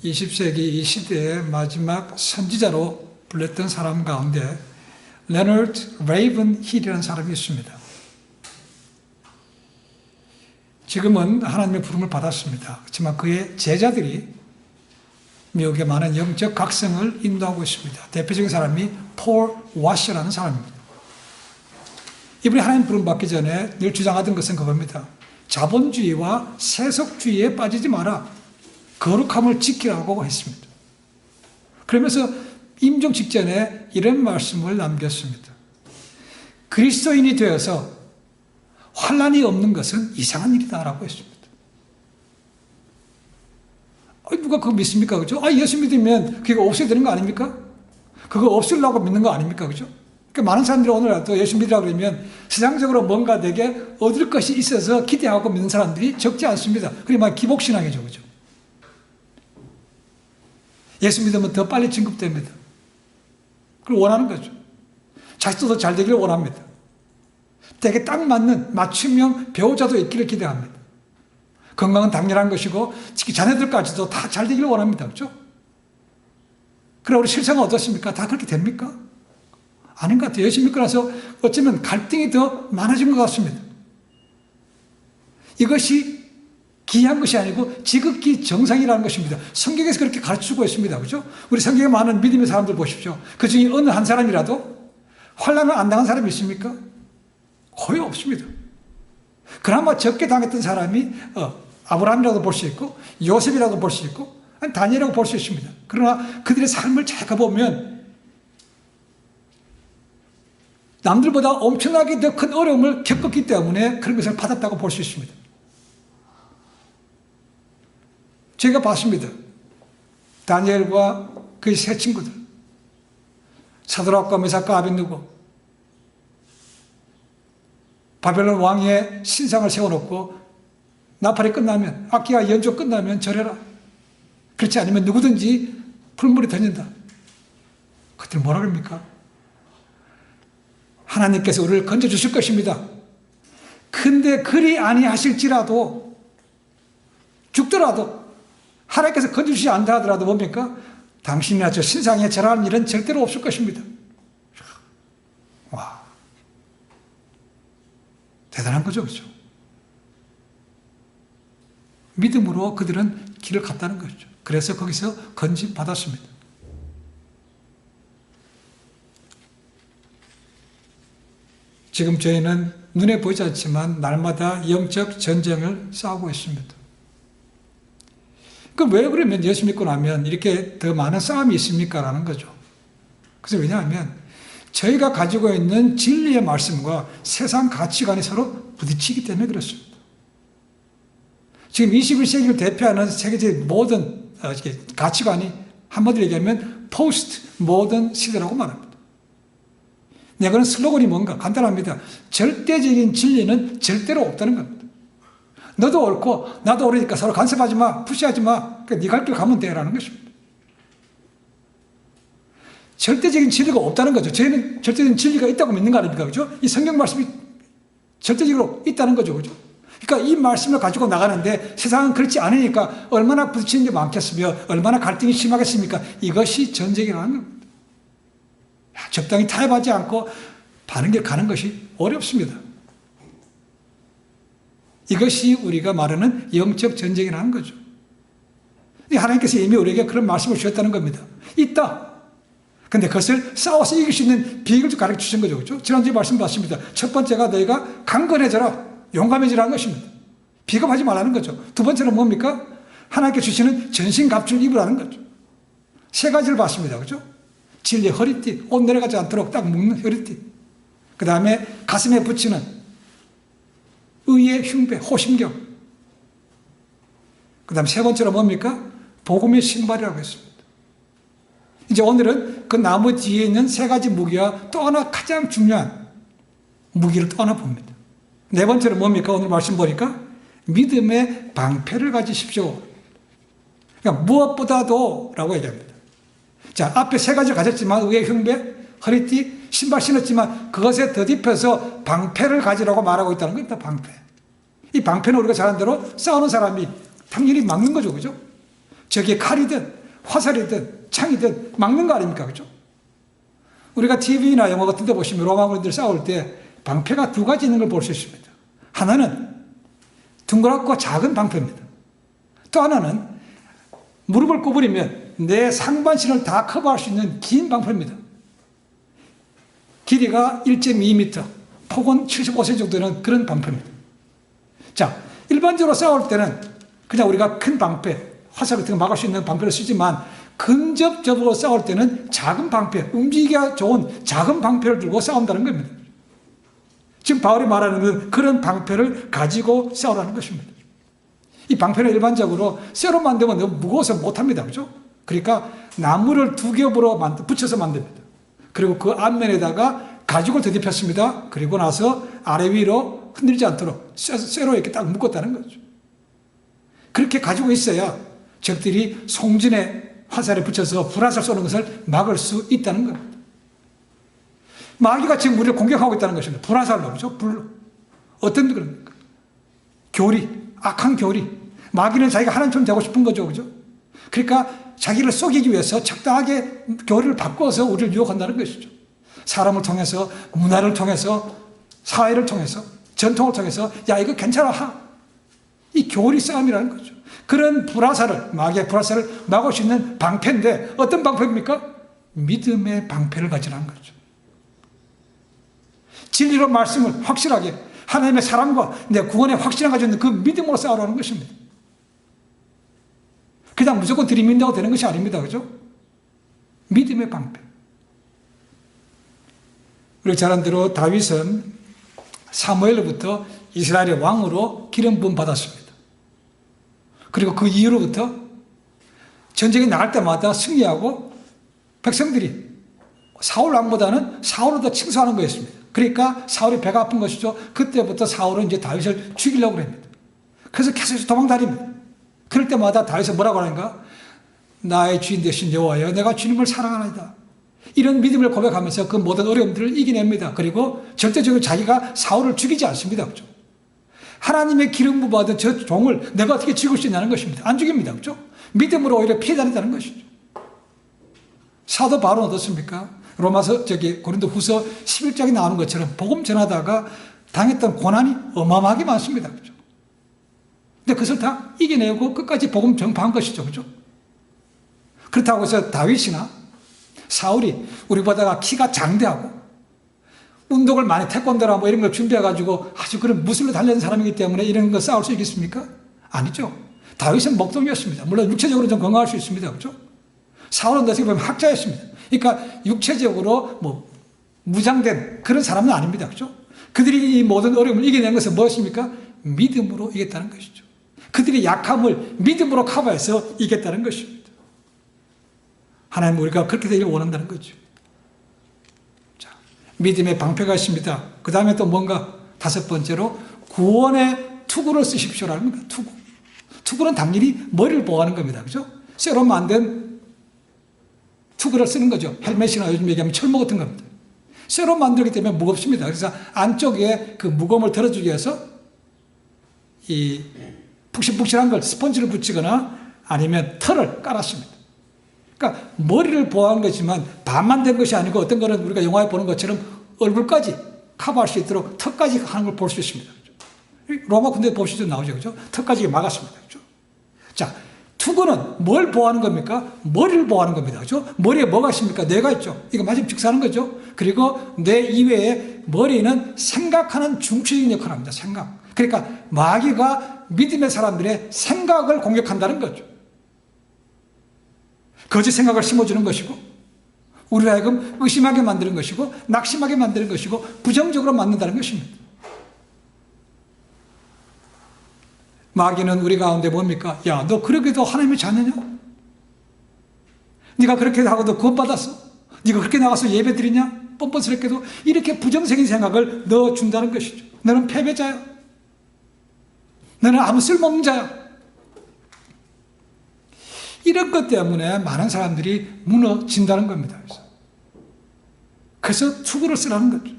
20세기 이 시대의 마지막 선지자로 불렸던 사람 가운데 레너드 레이븐 힐이라는 사람이 있습니다. 지금은 하나님의 부름을 받았습니다. 하지만 그의 제자들이 미국의 많은 영적 각성을 인도하고 있습니다. 대표적인 사람이 폴 와셔라는 사람입니다. 이분이 하나님 부름 받기 전에 늘 주장하던 것은 그겁니다. 자본주의와 세속주의에 빠지지 마라. 거룩함을 지키라고 했습니다. 그러면서 임종 직전에 이런 말씀을 남겼습니다. 그리스도인이 되어서 환난이 없는 것은 이상한 일이다라고 했습니다. 누가 그거 믿습니까? 그죠? 예수 믿으면 그게 없어야 되는 거 아닙니까? 그거 없으려고 믿는 거 아닙니까? 그죠? 그러니까 많은 사람들이 오늘도 예수 믿으라고 그러면 세상적으로 뭔가 내게 얻을 것이 있어서 기대하고 믿는 사람들이 적지 않습니다. 그게 막 기복신앙이죠. 그죠? 예수 믿으면 더 빨리 진급됩니다. 그걸 원하는 거죠. 자식도 더 잘 되기를 원합니다. 되게 딱 맞는 맞춤형 배우자도 있기를 기대합니다. 건강은 당연한 것이고 특히 자녀들까지도 다 잘 되기를 원합니다. 그렇죠? 그럼 우리 실상은 어떻습니까? 다 그렇게 됩니까? 아닌 것 같아요. 예수 믿고 나서 어쩌면 갈등이 더 많아진 것 같습니다. 이것이 기이한 것이 아니고 지극히 정상이라는 것입니다. 성경에서 그렇게 가르치고 있습니다. 그렇죠? 우리 성경에 많은 믿음의 사람들 보십시오. 그 중에 어느 한 사람이라도 환난을 안 당한 사람이 있습니까? 거의 없습니다. 그나마 적게 당했던 사람이 아브라함이라도 볼 수 있고 요셉이라도 볼 수 있고 다니엘이라고 볼 수 있습니다. 그러나 그들의 삶을 잘 가보면 남들보다 엄청나게 더 큰 어려움을 겪었기 때문에 그런 것을 받았다고 볼 수 있습니다. 제가 봤습니다. 다니엘과 그의 세 친구들, 사드락과 메삭과 아벳느고, 바벨론 왕의 신상을 세워놓고 나팔이 끝나면, 악기가 연주 끝나면 절해라. 그렇지 않으면 누구든지 풀물에 던진다. 그들 뭐라 그럽니까? 하나님께서 우리를 건져주실 것입니다. 근데 그리 아니하실지라도 죽더라도 하나님께서 건져주시지 않다 하더라도 뭡니까? 당신이나 저 신상에 절하는 일은 절대로 없을 것입니다. 와, 대단한 거죠. 그렇죠? 믿음으로 그들은 길을 갔다는 거죠. 그래서 거기서 건짐 받았습니다. 지금 저희는 눈에 보이지 않지만 날마다 영적 전쟁을 싸우고 있습니다. 그럼 왜 그러면 예수 믿고 나면 이렇게 더 많은 싸움이 있습니까? 라는 거죠. 그래서 왜냐하면 저희가 가지고 있는 진리의 말씀과 세상 가치관이 서로 부딪히기 때문에 그렇습니다. 지금 21세기를 대표하는 세계적인 모든 가치관이 한마디로 얘기하면 포스트 모던 시대라고 말합니다. 내가는 슬로건이 뭔가 간단합니다. 절대적인 진리는 절대로 없다는 겁니다. 너도 옳고 나도 옳으니까 서로 간섭하지 마, 푸시하지 마. 그러니까 네 갈 길 가면 돼라는 것입니다. 절대적인 진리가 없다는 거죠. 저희는 절대적인 진리가 있다고 믿는 거 아닙니까? 그죠? 이 성경 말씀이 절대적으로 있다는 거죠. 그죠? 그러니까 이 말씀을 가지고 나가는데 세상은 그렇지 않으니까 얼마나 부딪히는 게 많겠으며 얼마나 갈등이 심하겠습니까? 이것이 전쟁이라는 겁니다. 적당히 타협하지 않고 바른 길 가는 것이 어렵습니다. 이것이 우리가 말하는 영적 전쟁이라는 거죠. 하나님께서 이미 우리에게 그런 말씀을 주셨다는 겁니다. 있다. 근데 그것을 싸워서 이길 수 있는 비결을 가르쳐 주신 거죠. 그렇죠? 지난주에 말씀 봤습니다. 첫 번째가 너희가 강건해져라. 용감해지라는 것입니다. 비겁하지 말라는 거죠. 두 번째는 뭡니까? 하나님께 주시는 전신갑주를 입으라는 거죠. 세 가지를 봤습니다. 그렇죠? 진리의 허리띠, 옷 내려가지 않도록 딱 묶는 허리띠. 그 다음에 가슴에 붙이는 의의 흉배, 호심경. 그 다음 세 번째로 뭡니까? 복음의 신발이라고 했습니다. 이제 오늘은 그 나무 뒤에 있는 세 가지 무기와 또 하나 가장 중요한 무기를 또 하나 봅니다. 네 번째로 뭡니까? 오늘 말씀 보니까 믿음의 방패를 가지십시오. 그러니까 무엇보다도 라고 얘기합니다. 자, 앞에 세 가지를 가졌지만 의의 흉배, 허리띠, 신발 신었지만 그것에 덧입혀서 방패를 가지라고 말하고 있다는 겁니다. 방패. 이 방패는 우리가 잘하는 대로 싸우는 사람이 당연히 막는 거죠. 그죠? 저게 칼이든 화살이든 창이든 막는 거 아닙니까? 그죠? 우리가 TV나 영화 같은 데 보시면 로마군들 싸울 때 방패가 두 가지 있는 걸 볼 수 있습니다. 하나는 둥그랗고 작은 방패입니다. 또 하나는 무릎을 구부리면 내 상반신을 다 커버할 수 있는 긴 방패입니다. 길이가 1.2m, 폭은 75cm 정도 되는 그런 방패입니다. 자, 일반적으로 싸울 때는 그냥 우리가 큰 방패, 화살 같은 거 막을 수 있는 방패를 쓰지만 근접적으로 싸울 때는 작은 방패, 움직이기가 좋은 작은 방패를 들고 싸운다는 겁니다. 지금 바울이 말하는 건 그런 방패를 가지고 싸우라는 것입니다. 이 방패는 일반적으로 쇠로 만들면 너무 무거워서 못합니다. 그죠? 그러니까 나무를 두 겹으로 붙여서 만듭니다. 그리고 그 앞면에다가 가죽을 더듬혔습니다. 그리고 나서 아래 위로 흔들지 않도록 쇠로 이렇게 딱 묶었다는 거죠. 그렇게 가지고 있어야 적들이 송진의 화살에 붙여서 불화살 쏘는 것을 막을 수 있다는 겁니다. 마귀가 지금 우리를 공격하고 있다는 것입니다. 불화살로, 그죠? 불로. 어떤 그런 교리, 악한 교리. 마귀는 자기가 하나님처럼 되고 싶은 거죠, 그죠? 그러니까 자기를 속이기 위해서 적당하게 교리를 바꿔서 우리를 유혹한다는 것이죠. 사람을 통해서, 문화를 통해서, 사회를 통해서, 전통을 통해서, 야, 이거 괜찮아. 이 교리 싸움이라는 거죠. 그런 불화살을, 마귀의 불화살을 막을 수 있는 방패인데, 어떤 방패입니까? 믿음의 방패를 가지라는 거죠. 진리로 말씀을 확실하게, 하나님의 사랑과 내 구원의 확신을 가지고 있는 그 믿음으로 싸우라는 것입니다. 그냥 무조건 들이민다고 되는 것이 아닙니다. 그죠? 믿음의 방패. 우리 잘 아는 대로 다윗은 사무엘로부터 이스라엘의 왕으로 기름 부음 받았습니다. 그리고 그 이후로부터 전쟁이 나갈 때마다 승리하고 백성들이 사울 왕보다는 사울을 더 칭송하는 거였습니다. 그러니까 사울이 배가 아픈 것이죠. 그때부터 사울은 이제 다윗을 죽이려고 합니다. 그래서 계속 도망다닙니다. 그럴 때마다 다윗은 뭐라고 하는가? 나의 주인 되신 여호와여, 내가 주님을 사랑하나이다. 이런 믿음을 고백하면서 그 모든 어려움들을 이겨냅니다. 그리고 절대적으로 자기가 사울을 죽이지 않습니다. 그렇죠? 하나님의 기름 부어 받은 저 종을 내가 어떻게 죽일 수 있냐는 것입니다. 안 죽입니다. 그렇죠? 믿음으로 오히려 피해 다닌다는 것이죠. 사도 바울은 어떻습니까? 로마서 고린도 후서 11장에 나오는 것처럼 복음 전하다가 당했던 고난이 어마어마하게 많습니다. 그렇죠? 근데 그것을 다 이겨내고 끝까지 복음 전파한 것이죠. 그렇죠? 그렇다고 해서 다윗이나 사울이 우리보다가 키가 장대하고 운동을 많이 태권도나 뭐 이런 걸 준비해가지고 아주 그런 무술로 달려는 사람이기 때문에 이런 거 싸울 수 있겠습니까? 아니죠. 다윗은 목동이었습니다. 물론 육체적으로 좀 건강할 수 있습니다. 그렇죠? 사울은 어떻게 보면 학자였습니다. 그러니까 육체적으로 뭐 무장된 그런 사람은 아닙니다. 그렇죠? 그들이 이 모든 어려움을 이겨낸 것은 무엇입니까? 믿음으로 이겼다는 것이죠. 그들의 약함을 믿음으로 커버해서 이겼다는 것입니다. 하나님 우리가 그렇게 되기를 원한다는 거죠. 자, 믿음의 방패가 있습니다. 그 다음에 또 뭔가 다섯 번째로 구원의 투구를 쓰십시오라는 겁니다. 투구. 투구는 당연히 머리를 보호하는 겁니다. 그죠? 쇠로 만든 투구를 쓰는 거죠. 헬멧이나 요즘 얘기하면 철모 같은 겁니다. 쇠로 만들기 때문에 무겁습니다. 그래서 안쪽에 그 무거움을 덜어주기 위해서 이 푹신푹신한 걸 스펀지를 붙이거나 아니면 털을 깔았습니다. 그러니까 머리를 보호하는 거지만 반만 된 것이 아니고 어떤 거는 우리가 영화에 보는 것처럼 얼굴까지 커버할 수 있도록 턱까지 하는 걸 볼 수 있습니다. 로마 군대 보시죠 나오죠, 그죠? 턱까지 막았습니다, 그죠? 자, 투구는 뭘 보호하는 겁니까? 머리를 보호하는 겁니다, 그죠? 머리에 뭐가 있습니까? 뇌가 있죠. 이거 맞으면 즉사하는 거죠. 그리고 뇌 이외에 머리는 생각하는 중추적인 역할을 합니다. 생각. 그러니까 마귀가 믿음의 사람들의 생각을 공격한다는 거죠. 거짓 생각을 심어주는 것이고 우리를 하여금 의심하게 만드는 것이고 낙심하게 만드는 것이고 부정적으로 만든다는 것입니다. 마귀는 우리 가운데 뭡니까? 야, 너 그렇게도 하나님의 자녀냐? 네가 그렇게 하고도 구원받았어? 네가 그렇게 나가서 예배 드리냐? 뻔뻔스럽게도 이렇게 부정적인 생각을 넣어준다는 것이죠. 너는 패배자야. 너는 아무 쓸모없는 자야. 이런 것 때문에 많은 사람들이 무너진다는 겁니다. 그래서 투구를 쓰라는 거죠.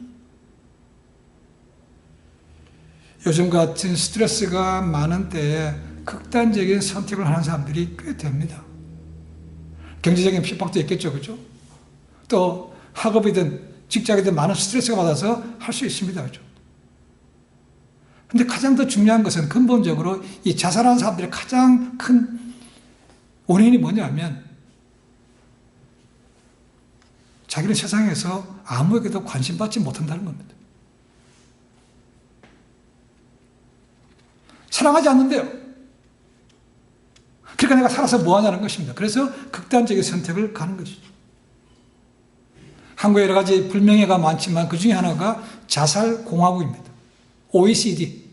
요즘 같은 스트레스가 많은 때에 극단적인 선택을 하는 사람들이 꽤 됩니다. 경제적인 핍박도 있겠죠, 그죠? 또 학업이든 직장이든 많은 스트레스가 받아서 할 수 있습니다, 그죠? 근데 가장 더 중요한 것은 근본적으로 이 자살하는 사람들의 가장 큰 원인이 뭐냐면 자기는 세상에서 아무에게도 관심받지 못한다는 겁니다. 사랑하지 않는데요. 그러니까 내가 살아서 뭐 하냐는 것입니다. 그래서 극단적인 선택을 가는 것이죠. 한국에 여러 가지 불명예가 많지만 그 중에 하나가 자살공화국입니다. OECD,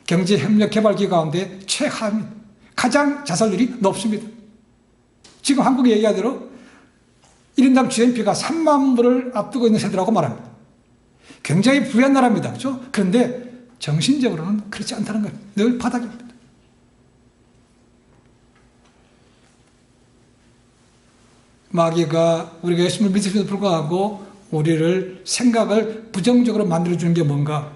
경제협력개발기구 가운데 최하입니다. 가장 자살률이 높습니다. 지금 한국이 얘기하대로 1인당 GNP가 3만 불을 앞두고 있는 세대라고 말합니다. 굉장히 부유한 나라입니다. 그렇죠? 그런데 정신적으로는 그렇지 않다는 겁니다. 늘 바닥입니다. 마귀가 우리가 예수님을 믿음에도 불구하고 우리를 생각을 부정적으로 만들어주는 게 뭔가?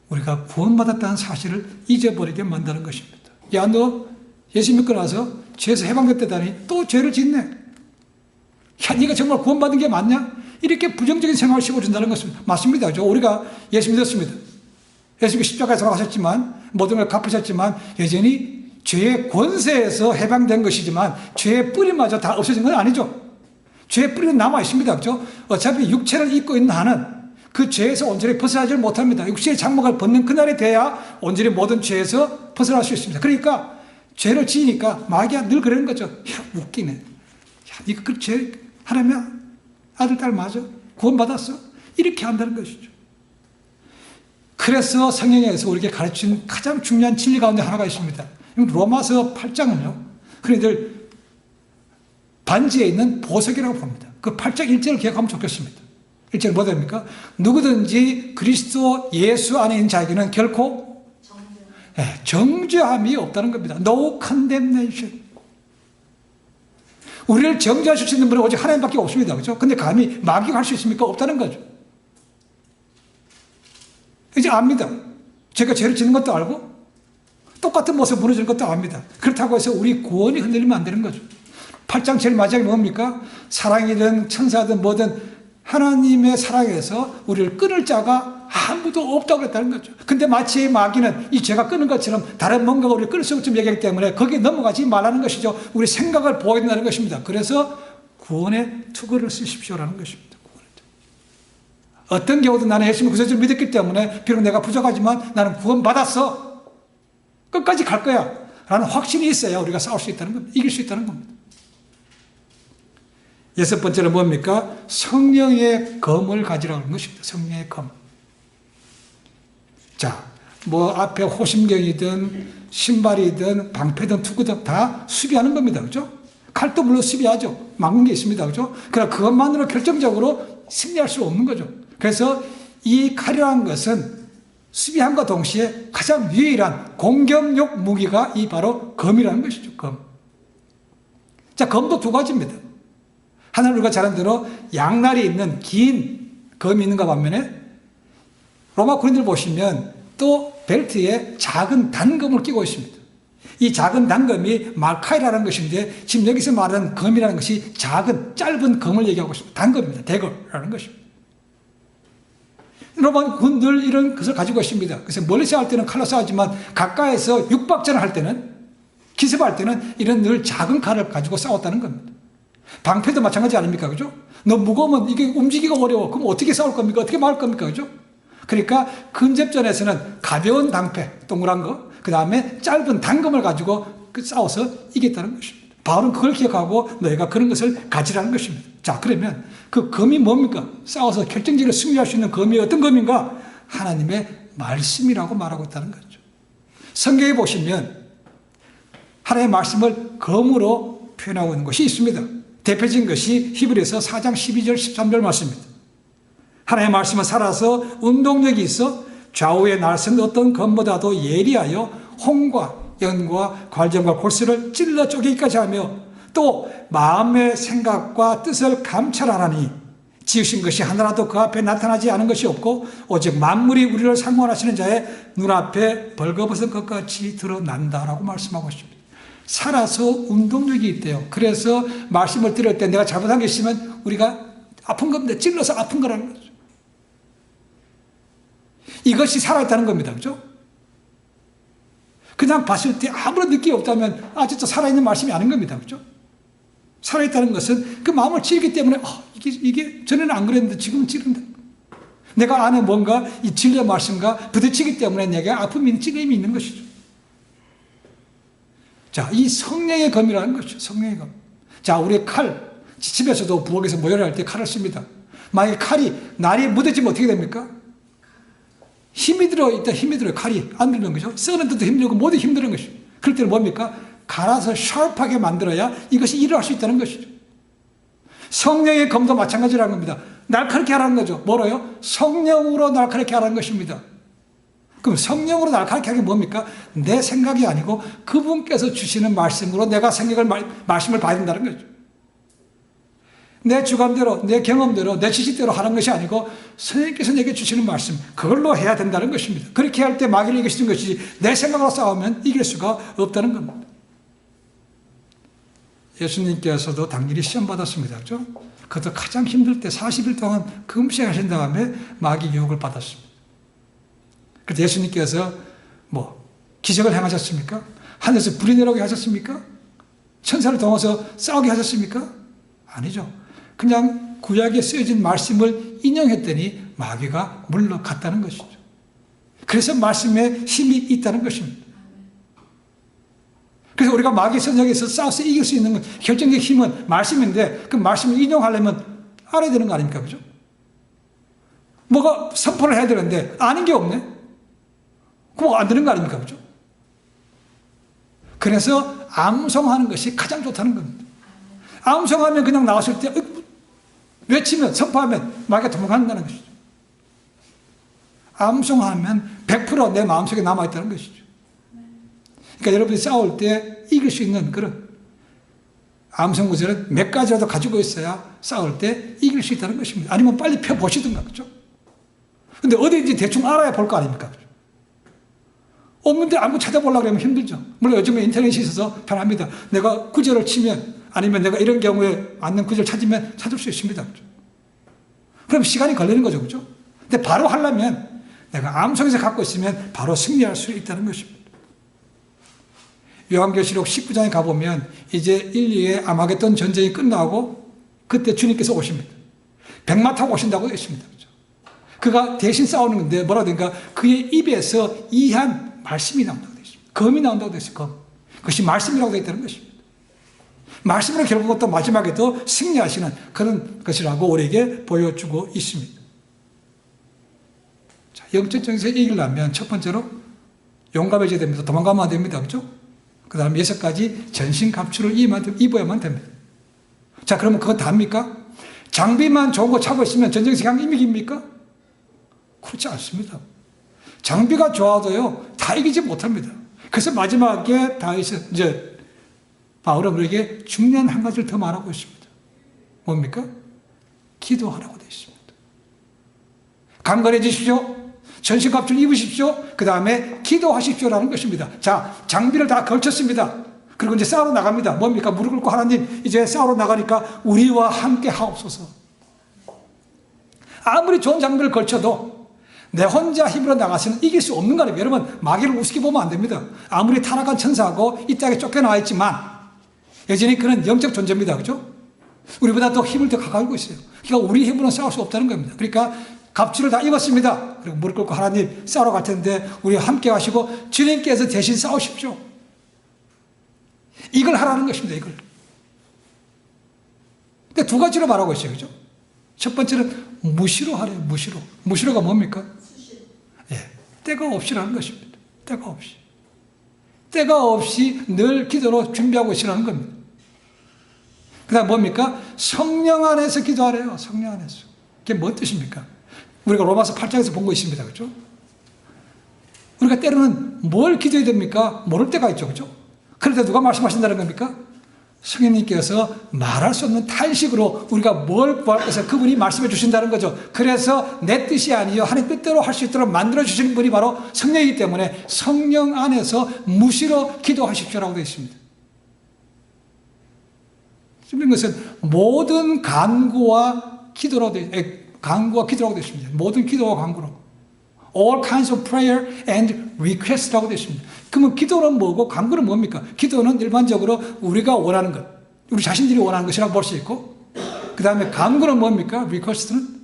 우리가 구원받았다는 사실을 잊어버리게 만드는 것입니다. 야, 너 예수 믿고 나서 죄에서 해방됐다더니 또 죄를 짓네. 야, 네가 정말 구원받은 게 맞냐? 이렇게 부정적인 생각을 심어준다는 것은 맞습니다. 우리가 예수 믿었습니다. 예수님이 십자가에 돌아가셨지만 모든 걸 갚으셨지만 여전히 죄의 권세에서 해방된 것이지만 죄의 뿌리마저 다 없어진 건 아니죠. 죄의 뿌리는 남아 있습니다. 그렇죠? 어차피 육체를 입고 있는 한은 그 죄에서 온전히 벗어나지 못합니다. 육체의 장막을 벗는 그날이 돼야 온전히 모든 죄에서 벗어날 수 있습니다. 그러니까 죄를 지으니까 마귀가 늘 그러는 거죠. 야, 웃기네. 야, 네가 그 죄 하나면 아들, 딸 맞아? 구원받았어? 이렇게 한다는 것이죠. 그래서 성경에서 우리에게 가르친 가장 중요한 진리 가운데 하나가 있습니다. 로마서 8장은요. 흔히들 반지에 있는 보석이라고 봅니다. 그 8장 1절을 기억하면 좋겠습니다. 1절은 뭐 됩니까? 누구든지 그리스도 예수 안에 있는 자에게는 결코 정죄함이 없다는 겁니다. No condemnation. 우리를 정죄하실 수 있는 분은 오직 하나님밖에 없습니다. 그렇죠? 근데 감히 마귀가 할 수 있습니까? 없다는 거죠. 이제 압니다. 제가 죄를 짓는 것도 알고 똑같은 모습 무너지는 것도 압니다. 그렇다고 해서 우리 구원이 흔들리면 안 되는 거죠. 8장 제일 마지막에 뭡니까? 사랑이든 천사든 뭐든 하나님의 사랑에서 우리를 끊을 자가 아무도 없다고 그랬다는 거죠. 근데 마치 마귀는 이 죄가 끊은 것처럼 다른 뭔가가 우리를 끊을 수 없는 얘기하기 때문에 거기에 넘어가지 말라는 것이죠. 우리 생각을 보아야 된다는 것입니다. 그래서 구원의 투구를 쓰십시오라는 것입니다. 어떤 경우든 나는 예수님을 구세주를 믿었기 때문에 비록 내가 부족하지만 나는 구원받았어. 끝까지 갈 거야. 라는 확신이 있어야 우리가 싸울 수 있다는 겁니다. 이길 수 있다는 겁니다. 여섯 번째는 뭡니까? 성령의 검을 가지라고 하는 것입니다. 성령의 검. 자, 뭐 앞에 호심경이든 신발이든 방패든 투구든 다 수비하는 겁니다. 그죠? 칼도 물론 수비하죠. 막는 게 있습니다. 그죠? 그러나 그것만으로 결정적으로 승리할 수 없는 거죠. 그래서 이 칼이라는 것은 수비함과 동시에 가장 유일한 공격용 무기가 이 바로 검이라는 것이죠. 검. 자, 검도 두 가지입니다. 하나는 우리가 잘 아는 대로 양날이 있는 긴 검이 있는가 반면에 로마 군인들 보시면 또 벨트에 작은 단검을 끼고 있습니다. 이 작은 단검이 말카이라는 것인데 지금 여기서 말하는 검이라는 것이 작은 짧은 검을 얘기하고 있습니다. 단검입니다. 대검이라는 것입니다. 로마 군들 이런 것을 가지고 있습니다. 그래서 멀리서 할 때는 칼로 싸우지만 가까이서 육박전을 할 때는 기습할 때는 이런 늘 작은 칼을 가지고 싸웠다는 겁니다. 방패도 마찬가지 아닙니까? 그죠? 너무 무거우면 이게 움직이기가 어려워. 그럼 어떻게 싸울 겁니까? 어떻게 막을 겁니까? 그죠? 그러니까 근접전에서는 가벼운 방패, 동그란 거, 그 다음에 짧은 단검을 가지고 싸워서 이겼다는 것입니다. 바울은 그걸 기억하고 너희가 그런 것을 가지라는 것입니다. 자, 그러면 그 검이 뭡니까? 싸워서 결정적으로 승리할 수 있는 검이 어떤 검인가? 하나님의 말씀이라고 말하고 있다는 거죠. 성경에 보시면 하나님의 말씀을 검으로 표현하고 있는 것이 있습니다. 대표적인 것이 히브리서 4장 12절 13절 말씀입니다. 하나님의 말씀은 살아서 운동력이 있어 좌우에 날선 어떤 검보다도 예리하여 홍과 연과 관절과 골수를 찔러 쪼개기까지 하며 또 마음의 생각과 뜻을 감찰하나니 지으신 것이 하나라도 그 앞에 나타나지 않은 것이 없고 오직 만물이 우리를 상관하시는 자의 눈앞에 벌거벗은 것 같이 드러난다라고 말씀하고 있습니다. 살아서 운동력이 있대요. 그래서 말씀을 들을 때 내가 잘못한 게 있으면 우리가 아픈 겁니다. 찔러서 아픈 거라는 거죠. 이것이 살아있다는 겁니다. 그죠? 그냥 봤을 때 아무런 느낌이 없다면 진짜 살아있는 말씀이 아닌 겁니다. 그죠? 살아있다는 것은 그 마음을 찌르기 때문에 이게 전에는 안 그랬는데 지금은 찌른다. 내가 안에 뭔가 이 진리의 말씀과 부딪히기 때문에 내게 아픔이 찔림이 있는 것이죠. 자, 이 성령의 검이라는 것이죠. 성령의 검. 자, 우리 칼, 집에서도 부엌에서 모여를 할 때 칼을 씁니다. 만약에 칼이 날이 묻어지면 어떻게 됩니까? 힘이 들어있다, 힘이 들어요. 칼이 안 들는 거죠. 쓰는 데도 힘들고 모두 힘든 것이죠. 그럴 때는 뭡니까? 갈아서 샤프하게 만들어야 이것이 일을 할 수 있다는 것이죠. 성령의 검도 마찬가지라는 겁니다. 날카롭게 하라는 거죠. 뭐로요? 성령으로 날카롭게 하라는 것입니다. 그럼 성령으로 날카롭게 하는 게 뭡니까? 내 생각이 아니고 그분께서 주시는 말씀으로 내가 말씀을 봐야 된다는 거죠. 내 주관대로, 내 경험대로, 내 지식대로 하는 것이 아니고 선생님께서 내게 주시는 말씀, 그걸로 해야 된다는 것입니다. 그렇게 할 때 마귀를 이길 수 있는 것이지 내 생각으로 싸우면 이길 수가 없다는 겁니다. 예수님께서도 당연히 시험 받았습니다. 그렇죠? 그것도 가장 힘들 때 40일 동안 금식하신 다음에 마귀 유혹을 받았습니다. 그래서 예수님께서 기적을 행하셨습니까? 하늘에서 불이 내려오게 하셨습니까? 천사를 동원해서 싸우게 하셨습니까? 아니죠. 그냥 구약에 쓰여진 말씀을 인용했더니 마귀가 물러갔다는 것이죠. 그래서 말씀에 힘이 있다는 것입니다. 그래서 우리가 마귀 선역에서 싸워서 이길 수 있는 결정적인 힘은 말씀인데 그 말씀을 인용하려면 알아야 되는 거 아닙니까? 그죠? 뭐가 선포를 해야 되는데 아는 게 없네? 그럼 안 되는 거 아닙니까? 그죠? 그래서 암송하는 것이 가장 좋다는 겁니다. 암송하면 그냥 나왔을 때 외치면 선포하면 마귀가 도망간다는 것이죠. 암송하면 100% 내 마음속에 남아있다는 것이죠. 그러니까 여러분이 싸울 때 이길 수 있는 그런 암송 구절은 몇 가지라도 가지고 있어야 싸울 때 이길 수 있다는 것입니다. 아니면 빨리 펴보시든가. 그렇죠? 근데 어디인지 대충 알아야 볼 거 아닙니까? 그렇죠? 없는데 아무 찾아보려고 하면 힘들죠. 물론 요즘에 인터넷이 있어서 편합니다. 내가 구절을 치면 아니면 내가 이런 경우에 맞는 구절 찾으면 찾을 수 있습니다. 그렇죠? 그럼 시간이 걸리는 거죠. 그렇죠? 근데 바로 하려면 내가 암송에서 갖고 있으면 바로 승리할 수 있다는 것입니다. 요한계시록 19장에 가보면 이제 인류의 아마겟돈 전쟁이 끝나고 그때 주님께서 오십니다. 백마 타고 오신다고 했습니다. 그렇죠? 그가 대신 싸우는 건데 뭐라고 되니까 그의 입에서 이한 말씀이 나온다고 되어 있습니다. 검이 나온다고 되어 있어요. 검. 그것이 말씀이라고 되어 있다는 것입니다. 말씀으로 결국 또 마지막에도 승리하시는 그런 것이라고 우리에게 보여주고 있습니다. 자, 영적정에서 이기려면 첫 번째로 용감해져야 됩니다. 도망가면 안 됩니다. 그렇죠? 그 다음에 6가지 전신갑주를 입어야만 됩니다. 자, 그러면 그거 답니까? 장비만 좋은 거 차고 있으면 전쟁에서 그냥 이깁니까? 그렇지 않습니다. 장비가 좋아도요, 다 이기지 못합니다. 그래서 마지막에 바울은 우리에게 중요한 한 가지를 더 말하고 있습니다. 뭡니까? 기도하라고 되어 있습니다. 강건해지십시오. 전신갑주를 입으십시오. 그 다음에 기도하십시오라는 것입니다. 자, 장비를 다 걸쳤습니다. 그리고 이제 싸우러 나갑니다. 뭡니까? 무릎 꿇고 하나님 이제 싸우러 나가니까 우리와 함께 하옵소서. 아무리 좋은 장비를 걸쳐도 내 혼자 힘으로 나가서는 이길 수 없는 거 아니에요. 여러분, 마귀를 우습게 보면 안 됩니다. 아무리 타락한 천사하고 이 땅에 쫓겨나와 있지만 여전히 그는 영적 존재입니다. 그렇죠? 우리보다 더 힘을 더 가지고 있어요. 그러니까 우리 힘으로는 싸울 수 없다는 겁니다. 그러니까 갑주를 다 입었습니다. 그리고 무릎 꿇고 하나님 싸우러 갈 텐데 우리와 함께 하시고 주님께서 대신 싸우십시오. 이걸 하라는 것입니다. 이걸. 근데 두 가지로 말하고 있어요. 그죠? 첫 번째는 무시로 하래요. 무시로. 무시로가 뭡니까? 예, 때가 없이라는 것입니다. 때가 없이. 때가 없이 늘 기도로 준비하고 있으라는 겁니다. 그 다음 뭡니까? 성령 안에서 기도하래요. 성령 안에서. 그게 뭔 뜻입니까? 우리가 로마서 8장에서 본 거 있습니다. 그죠? 우리가 때로는 뭘 기도해야 됩니까? 모를 때가 있죠. 그죠? 그런데 누가 말씀하신다는 겁니까? 성령님께서 말할 수 없는 탄식으로 우리가 뭘 구할 것을 그분이 말씀해 주신다는 거죠. 그래서 내 뜻이 아니요 하나님 뜻대로 할 수 있도록 만들어 주시는 분이 바로 성령이기 때문에 성령 안에서 무시로 기도하십시오라고 되어 있습니다. 이런 것은 모든 간구와 기도라고 되어 있습니다. 모든 기도와 간구로. All kinds of prayer and request라고 되어 있습니다. 그러면 기도는 뭐고 간구는 뭡니까? 기도는 일반적으로 우리가 원하는 것, 우리 자신들이 원하는 것이라고 볼 수 있고, 그 다음에 간구는 뭡니까? request는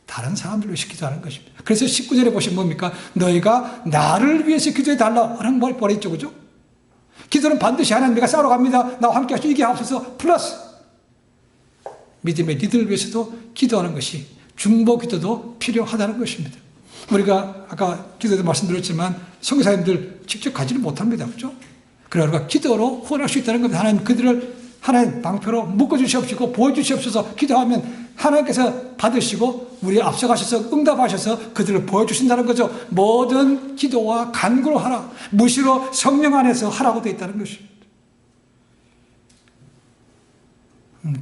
다른 사람들을 위해서 기도하는 것입니다. 그래서 19절에 보시면 뭡니까? 너희가 나를 위해서 기도해 달라는 말 보냈죠, 그죠? 기도는 반드시 하나님 내가 싸우러 갑니다. 나와 함께 하시고 이게 앞서서 플러스 믿음의 리더를 위해서도 기도하는 것이 중보 기도도 필요하다는 것입니다. 우리가 아까 기도에도 말씀드렸지만 선교사님들 직접 가지는 못합니다. 그렇죠? 그래서 우리가 기도로 후원할 수 있다는 겁니다. 하나님 그들을 하나님 방패로 묶어주시옵시고 보여주시옵소서 기도하면 하나님께서 받으시고 우리 앞서가셔서 응답하셔서 그들을 보여주신다는 거죠. 모든 기도와 간구로 하라. 무시로 성령 안에서 하라고 되어 있다는 것입니다.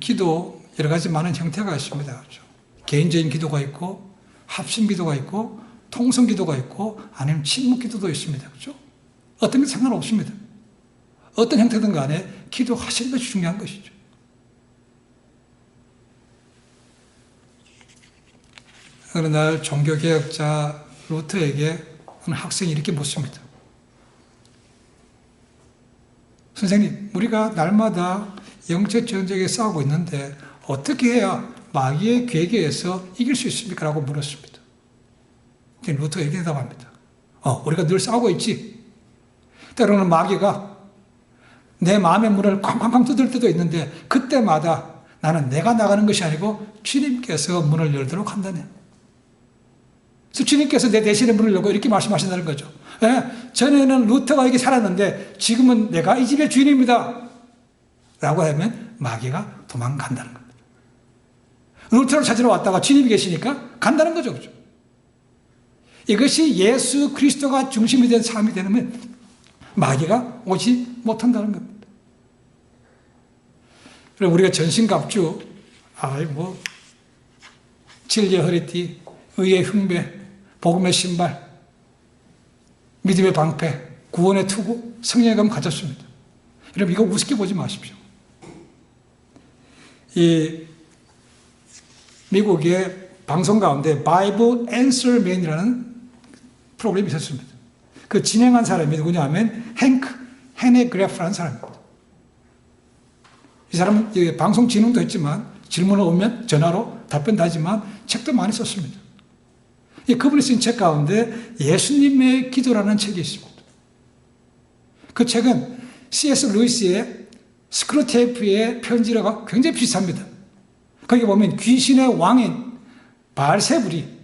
기도 여러 가지 많은 형태가 있습니다. 그렇죠? 개인적인 기도가 있고 합심 기도가 있고 통성 기도가 있고 아니면 침묵 기도도 있습니다. 그렇죠? 어떤 게 상관없습니다. 어떤 형태든 간에 기도하시는 것이 중요한 것이죠. 어느 날 종교개혁자 루터에게 어느 학생이 이렇게 묻습니다. 선생님, 우리가 날마다 영적 전쟁에 싸우고 있는데 어떻게 해야 마귀의 괴계에서 이길 수 있습니까? 라고 물었습니다. 루터에게 대답합니다. 우리가 늘 싸우고 있지. 때로는 마귀가 내 마음의 문을 쾅쾅쾅 두들 때도 있는데 그때마다 나는 내가 나가는 것이 아니고 주님께서 문을 열도록 한다네. 그래서 주님께서 내 대신에 문을 열고 이렇게 말씀하신다는 거죠. 전에는 루터가 여기 살았는데 지금은 내가 이 집의 주인입니다. 라고 하면 마귀가 도망간다는 겁니다. 루터를 찾으러 왔다가 주님이 계시니까 간다는 거죠. 그렇죠? 이것이 예수 그리스도가 중심이 된 삶이 되면 마귀가 오지 못한다는 겁니다. 그리고 우리가 전신갑주, 진리의 허리띠, 의의 흉배, 복음의 신발, 믿음의 방패, 구원의 투구, 성령의 검 가졌습니다. 여러분 이거 우습게 보지 마십시오. 이 미국의 방송 가운데 바이블 앤서 맨이라는 프로그램이 있었습니다. 그 진행한 사람이 누구냐 하면 행크 헤네그래프라는 사람입니다. 이 사람은 방송 진행도 했지만 질문을 오면 전화로 답변도 하지만 책도 많이 썼습니다. 그분이 쓴 책 가운데 예수님의 기도라는 책이 있습니다. 그 책은 C.S. 루이스의 스크루테이프의 편지가 굉장히 비슷합니다. 거기 보면 귀신의 왕인 바알세불이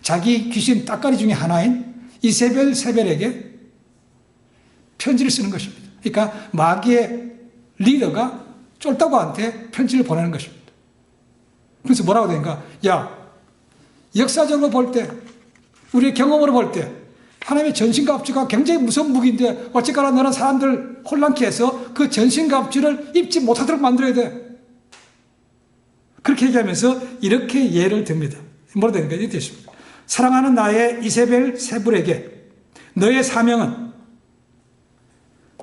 자기 귀신 따까리 중에 하나인 이세벨에게 편지를 쓰는 것입니다. 그러니까 마귀의 리더가 쫄따구한테 편지를 보내는 것입니다. 그래서 뭐라고 되는가? 역사적으로 볼 때, 우리의 경험으로 볼 때 하나님의 전신갑주가 굉장히 무서운 무기인데 어쨌거나 너는 사람들 혼란케 해서 그 전신갑주를 입지 못하도록 만들어야 돼. 그렇게 얘기하면서 이렇게 예를 듭니다. 뭐라 되는가? 이렇게 되어 있습니다. 사랑하는 나의 이세벨 세불에게 너의 사명은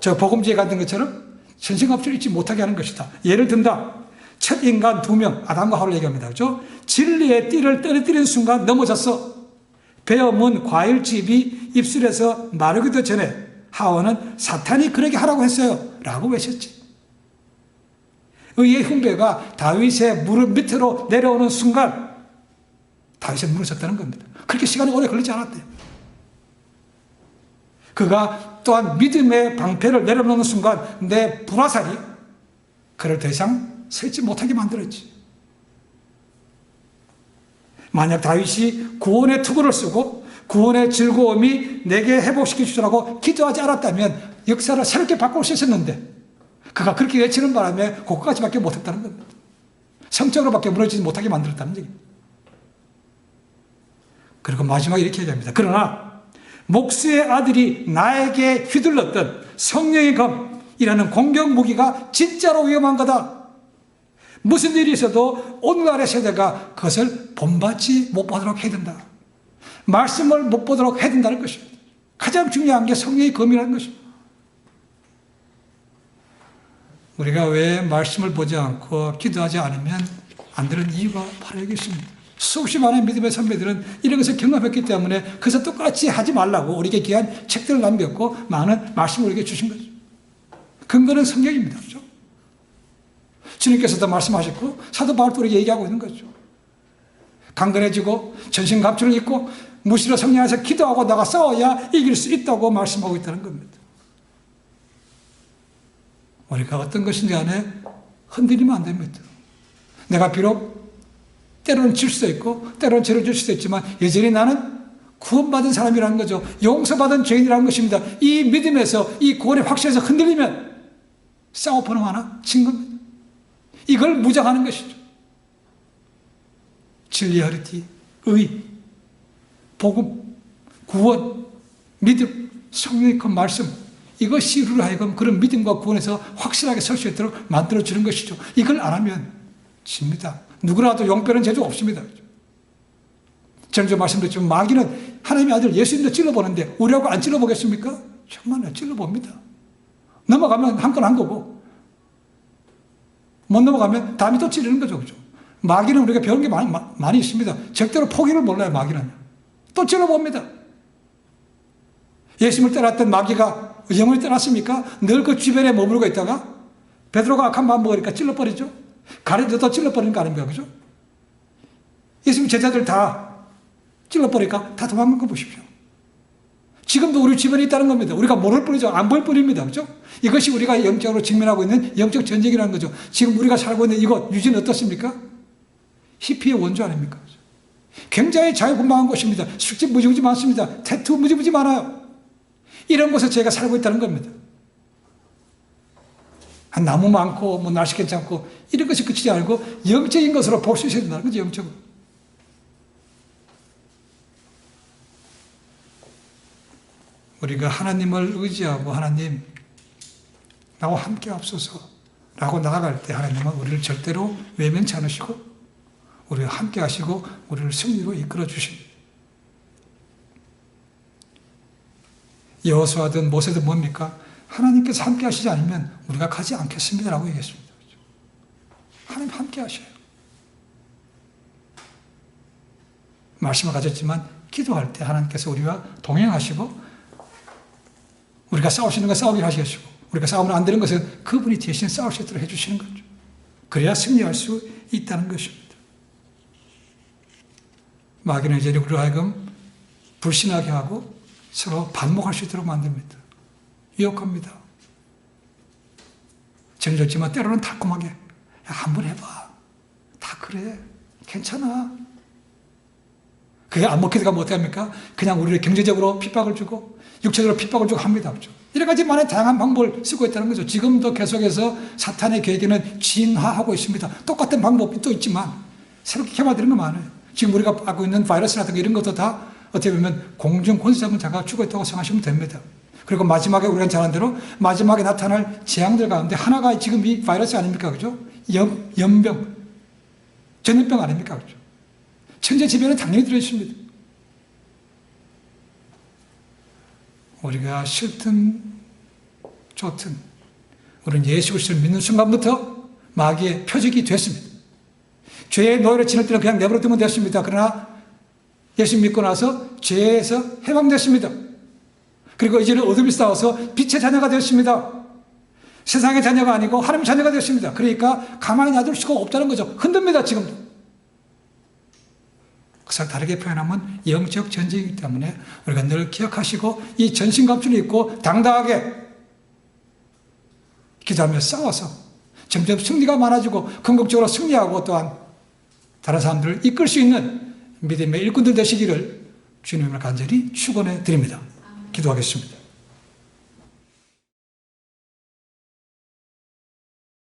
저 복음지에 같은 것처럼 전신갑주를 입지 못하게 하는 것이다. 예를 든다. 첫 인간 2명, 아담과 하와를 얘기합니다. 그렇죠? 진리의 띠를 떨어뜨리는 순간 넘어졌어. 베어문 과일즙이 입술에서 마르기도 전에 하와는 사탄이 그러게 하라고 했어요. 라고 외쳤지. 의의 흉배가 다윗의 무릎 밑으로 내려오는 순간 다윗의 무너졌다는 겁니다. 그렇게 시간이 오래 걸리지 않았대요. 그가 또한 믿음의 방패를 내려놓는 순간 내 불화살이 그를 더 이상 서 있지 못하게 만들었지. 만약 다윗이 구원의 투구를 쓰고 구원의 즐거움이 내게 회복시켜 주시라고 기도하지 않았다면 역사를 새롭게 바꿀 수 있었는데 그가 그렇게 외치는 바람에 그것까지밖에 못했다는 겁니다. 성적으로밖에 무너지지 못하게 만들었다는 얘기입니다. 그리고 마지막에 이렇게 얘기합니다. 그러나 목수의 아들이 나에게 휘둘렀던 성령의 검, 이라는 공격 무기가 진짜로 위험한 거다. 무슨 일이 있어도 오늘날의 세대가 그것을 본받지 못 보도록 해야 된다. 말씀을 못 보도록 해야 된다는 것입니다. 가장 중요한 게 성령의 검이라는 것입니다. 우리가 왜 말씀을 보지 않고 기도하지 않으면 안 되는 이유가 바로 여기 있습니다. 수없이 많은 믿음의 선배들은 이런 것을 경험했기 때문에 그래서 똑같이 하지 말라고 우리에게 귀한 책들을 남겼고 많은 말씀을 우리에게 주신 거죠. 근거는 성경입니다. 그렇죠? 주님께서도 말씀하셨고 사도 바울도 우리에게 얘기하고 있는 거죠. 강건해지고 전신갑주를 입고 무시로 성령 안에서 기도하고 나가 싸워야 이길 수 있다고 말씀하고 있다는 겁니다. 우리가 어떤 것인지 안에 흔들리면 안 됩니다. 내가 비록 때로는 질 수도 있고 때로는 죄를 질 수도 있지만 여전히 나는 구원받은 사람이라는 거죠. 용서받은 죄인이라는 것입니다. 이 믿음에서 이 구원의 확신에서 흔들리면 싸워보는 하나 진 겁니다. 이걸 무장하는 것이죠. 진리, 허리띠, 의, 복음, 구원, 믿음, 성령의 그 말씀, 이것이 우리로 하여금 그런 믿음과 구원에서 확실하게 설 수 있도록 만들어주는 것이죠. 이걸 안 하면 집니다. 누구라도 용빼는 재주가 없습니다. 저는 좀 말씀드렸지만 마귀는 하나님의 아들 예수님도 찔러보는데 우리하고 안 찔러보겠습니까? 정말 찔러봅니다. 넘어가면 한 건 한 거고 못 넘어가면 다음에 또 찔리는 거죠. 그죠? 마귀는 우리가 배운 게 많이 있습니다. 절대로 포기를 몰라요. 마귀는. 또 찔러봅니다. 예수님을 떠났던 마귀가 영을 떠났습니까? 늘 그 주변에 머물고 있다가 베드로가 악한 마음 먹으니까 찔러버리죠. 가리도 찔러버리는 거 아닙니까? 그죠? 예수님 제자들 다 찔러버리니까 다 도망간 거 보십시오. 지금도 우리 주변에 있다는 겁니다. 우리가 모를 뿐이죠. 안 보일 뿐입니다. 그죠? 이것이 우리가 영적으로 직면하고 있는 영적 전쟁이라는 거죠. 지금 우리가 살고 있는 이곳 유지는 어떻습니까? 히피의 원조 아닙니까? 굉장히 자유분방한 곳입니다. 술집 무지무지 많습니다. 태투 무지무지 많아요. 이런 곳에 저희가 살고 있다는 겁니다. 한 나무 많고 뭐 날씨 괜찮고 이런 것이 그치지 않고 영적인 것으로 볼 수 있어야 된다는 거죠. 영적으로. 우리가 하나님을 의지하고 하나님 나와 함께 하옵소서 라고 나아갈 때 하나님은 우리를 절대로 외면치 않으시고 우리와 함께 하시고 우리를 승리로 이끌어 주십니다. 여호수아든 모세든 뭡니까? 하나님께서 함께 하시지 않으면 우리가 가지 않겠습니다 라고 얘기했습니다. 하나님 함께 하셔요. 말씀을 가졌지만 기도할 때 하나님께서 우리와 동행하시고 우리가 싸우시는 거 싸우게 하시고 우리가 싸우면 안 되는 것은 그분이 대신 싸울 수 있도록 해주시는 거죠. 그래야 승리할 수 있다는 것입니다. 마귀는 이제 우리로 하여금 불신하게 하고 서로 반목할 수 있도록 만듭니다. 유혹합니다. 정졌지만 때로는 달콤하게 야, 한번 해봐. 다 그래. 괜찮아. 그게 안 먹히다가 어떻게 합니까? 그냥 우리를 경제적으로 핍박을 주고 육체적으로 핍박을 주고 합니다. 그렇죠? 여러 가지 많은 다양한 방법을 쓰고 있다는 거죠. 지금도 계속해서 사탄의 계획에는 진화하고 있습니다. 똑같은 방법이 또 있지만 새롭게 개발되는 거 많아요. 지금 우리가 갖고 있는 바이러스라든가 이런 것도 다 어떻게 보면 공중 권세자가 주고 있다고 생각하시면 됩니다. 그리고 마지막에 우리가 잘 아는 대로 마지막에 나타날 재앙들 가운데 하나가 지금 이 바이러스 아닙니까? 그죠? 연병, 전염병 아닙니까? 그죠? 천재지변은 당연히 들어있습니다. 우리가 싫든 좋든 우리는 예수 그리스도를 믿는 순간부터 마귀의 표적이 됐습니다. 죄의 노예를 지낼 때는 그냥 내버려두면 됐습니다. 그러나 예수 믿고 나서 죄에서 해방됐습니다. 그리고 이제는 어둠이 싸워서 빛의 자녀가 되었습니다. 세상의 자녀가 아니고 하나님의 자녀가 되었습니다. 그러니까 가만히 놔둘 수가 없다는 거죠. 흔듭니다. 지금도. 그것을 다르게 표현하면 영적 전쟁이기 때문에 우리가 늘 기억하시고 이 전신갑주를 입고 당당하게 기도하며 싸워서 점점 승리가 많아지고 궁극적으로 승리하고 또한 다른 사람들을 이끌 수 있는 믿음의 일꾼들 되시기를 주님을 간절히 축원해 드립니다. 기도하겠습니다.